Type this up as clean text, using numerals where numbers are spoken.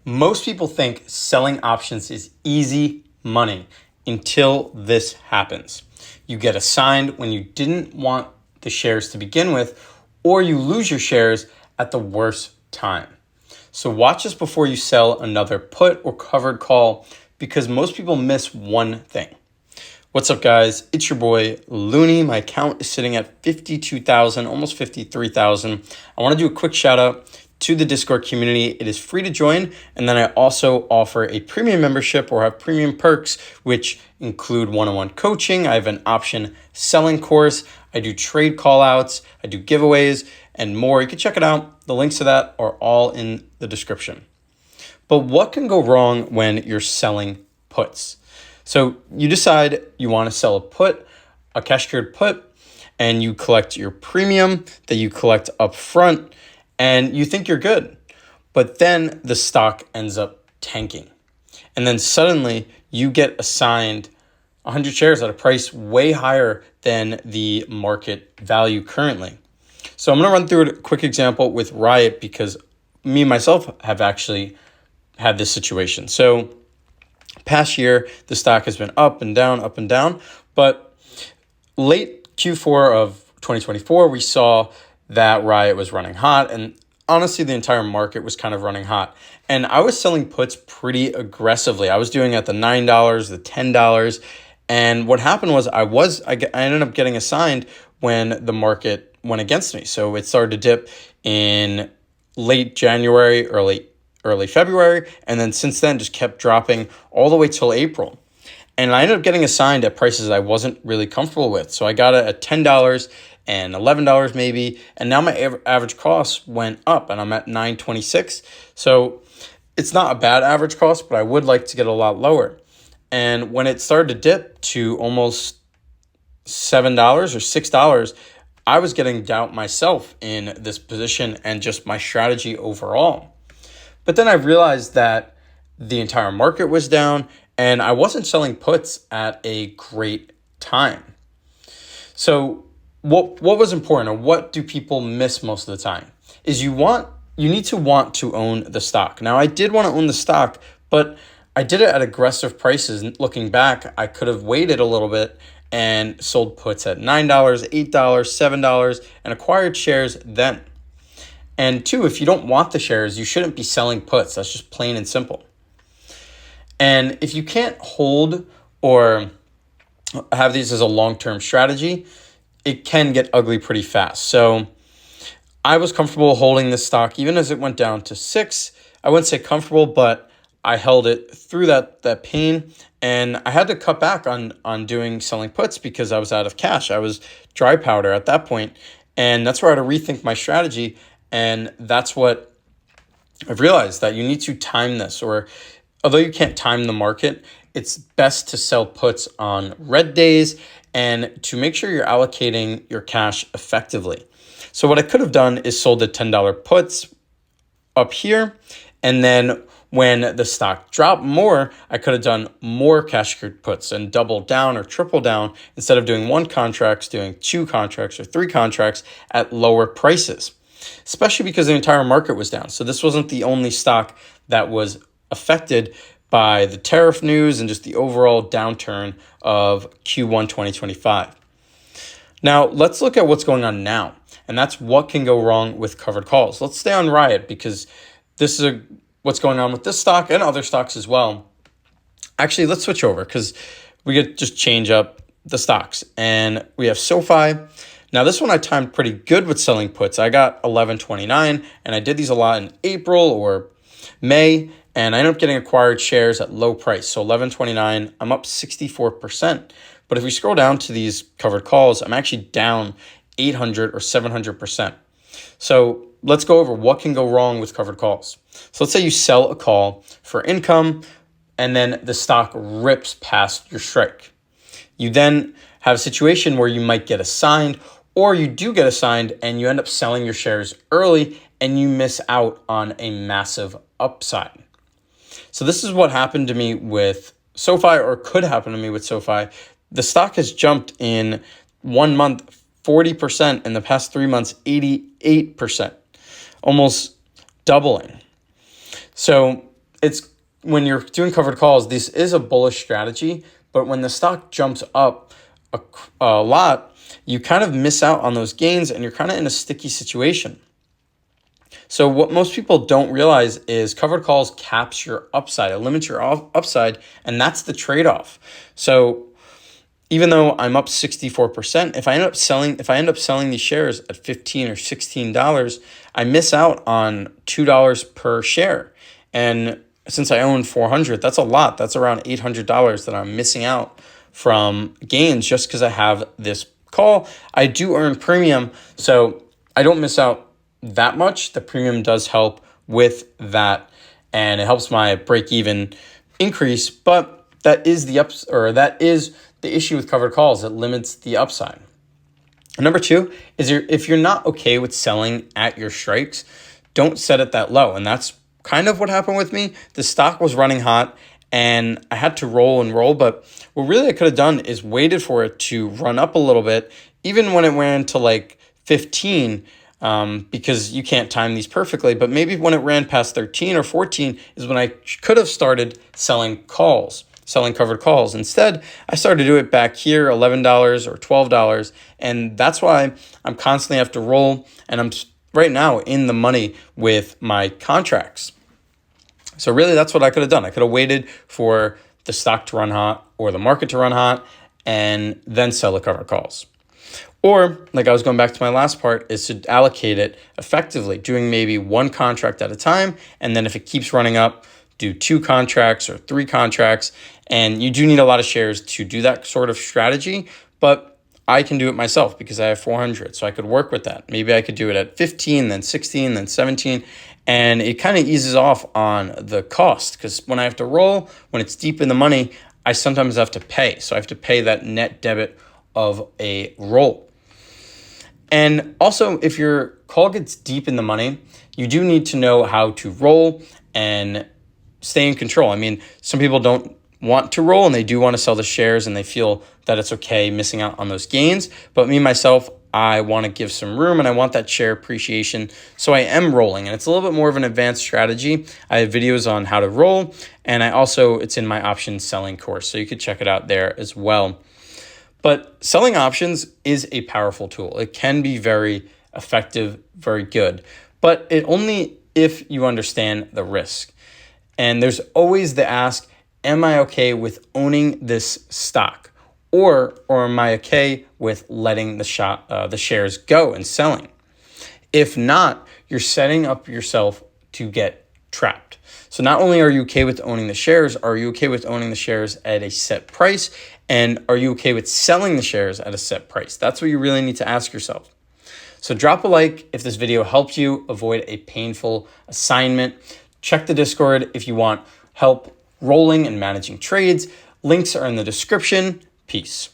Most people think selling options is easy money until this happens. You get assigned when you didn't want the shares to begin with, or you lose your shares at the worst time. So watch this before you sell another put or covered call, because most people miss one thing. What's up, guys? It's your boy Looney. My account is sitting at 52,000, almost 53,000. I want to do a quick shout out to the Discord community. It is free to join. And then I also offer a premium membership or have premium perks, which include one-on-one coaching. I have an option selling course. I do trade call outs. I do giveaways and more. You can check it out. The links to that are all in the description. But what can go wrong when you're selling puts? So you decide you want to sell a put, a cash secured put, and you collect your premium that you collect up front, and you think you're good. But then the stock ends up tanking. And then suddenly you get assigned 100 shares at a price way higher than the market value currently. So I'm going to run through a quick example with Riot, because me myself have actually had this situation. So past year, the stock has been up and down, but late Q4 of 2024, we saw that Riot was running hot, and honestly, the entire market was kind of running hot. And I was selling puts pretty aggressively. I was doing at the $9, the $10, and what happened was I ended up getting assigned when the market went against me. So it started to dip in late January, early February, and then since then just kept dropping all the way till April. And I ended up getting assigned at prices I wasn't really comfortable with. So I got it at $10 and $11 maybe, and now my average cost went up and I'm at $9.26. So it's not a bad average cost, but I would like to get a lot lower. And when it started to dip to almost $7 or $6, I was getting doubt myself in this position and just my strategy overall. But then I realized that the entire market was down and I wasn't selling puts at a great time. So what was important, or what do people miss most of the time, is you need to want to own the stock. Now, I did want to own the stock, but I did it at aggressive prices. Looking back, I could have waited a little bit and sold puts at $9, $8, $7, and acquired shares then. And two, if you don't want the shares, you shouldn't be selling puts. That's just plain and simple. And if you can't hold or have these as a long-term strategy, it can get ugly pretty fast. So I was comfortable holding this stock even as it went down to 6. I wouldn't say comfortable, but I held it through that pain. And I had to cut back on doing selling puts because I was out of cash. I was dry powder at that point. And that's where I had to rethink my strategy. And that's what I've realized, that you need to time this, or although you can't time the market, it's best to sell puts on red days and to make sure you're allocating your cash effectively. So what I could have done is sold the $10 puts up here, and then when the stock dropped more, I could have done more cash secured puts and double down or triple down, instead of doing one contract, doing 2 contracts or 3 contracts at lower prices, especially because the entire market was down. So this wasn't the only stock that was affected by the tariff news and just the overall downturn of Q1 2025. Now, let's look at what's going on now, and that's what can go wrong with covered calls. Let's stay on Riot, because this is what's going on with this stock and other stocks as well. Actually, let's switch over, because we could just change up the stocks. And we have SoFi. Now, this one I timed pretty good with selling puts. I got 11.29, and I did these a lot in April or May, and I ended up getting acquired shares at low price. So 11.29, I'm up 64%. But if we scroll down to these covered calls, I'm actually down 800 or 700%. So let's go over what can go wrong with covered calls. So let's say you sell a call for income, and then the stock rips past your strike. You then have a situation where you might get assigned, or you do get assigned and you end up selling your shares early and you miss out on a massive upside. So this is what happened to me with SoFi, or could happen to me with SoFi. The stock has jumped in 1 month 40%, in the past 3 months 88%, almost doubling. So it's when you're doing covered calls, this is a bullish strategy, but when the stock jumps up a lot, you kind of miss out on those gains and you're kind of in a sticky situation. So what most people don't realize is covered calls caps your upside. It limits your upside, and that's the trade-off. So even though I'm up 64%, if I end up selling these shares at $15 or $16, I miss out on $2 per share. And since I own 400, that's a lot. That's around $800 that I'm missing out from gains just because I have this call. I do earn premium, so I don't miss out that much. The premium does help with that, and it helps my break even increase, but that is the issue with covered calls. It limits the upside. Number two is if you're not okay with selling at your strikes, don't set it that low. And that's kind of what happened with me. The stock was running hot and I had to roll, but what really I could have done is waited for it to run up a little bit, even when it ran to like 15, because you can't time these perfectly, but maybe when it ran past 13 or 14 is when I could have started selling covered calls. Instead, I started to do it back here, $11 or $12, and that's why I'm constantly have to roll, and I'm right now in the money with my contracts. So really, that's what I could have done. I could have waited for the stock to run hot or the market to run hot and then sell the covered calls. Or, like I was going back to my last part, is to allocate it effectively, doing maybe one contract at a time, and then if it keeps running up, do 2 contracts or 3 contracts. And you do need a lot of shares to do that sort of strategy, but I can do it myself because I have 400, so I could work with that. Maybe I could do it at 15, then 16, then 17, and it kind of eases off on the cost because when I have to roll, when it's deep in the money, I sometimes have to pay. So I have to pay that net debit of a roll. And also, if your call gets deep in the money, you do need to know how to roll and stay in control. I mean, some people don't want to roll and they do want to sell the shares and they feel that it's okay missing out on those gains. But me, myself, I want to give some room and I want that share appreciation. So I am rolling, and it's a little bit more of an advanced strategy. I have videos on how to roll, and it's in my options selling course. So you could check it out there as well. But selling options is a powerful tool. It can be very effective, very good, but it only if you understand the risk. And there's always the ask, am I okay with owning this stock? Or am I okay with letting the shares go and selling? If not, you're setting up yourself to get trapped. So not only are you okay with owning the shares, are you okay with owning the shares at a set price? And are you okay with selling the shares at a set price? That's what you really need to ask yourself. So drop a like if this video helped you avoid a painful assignment. Check the Discord if you want help rolling and managing trades. Links are in the description. Peace.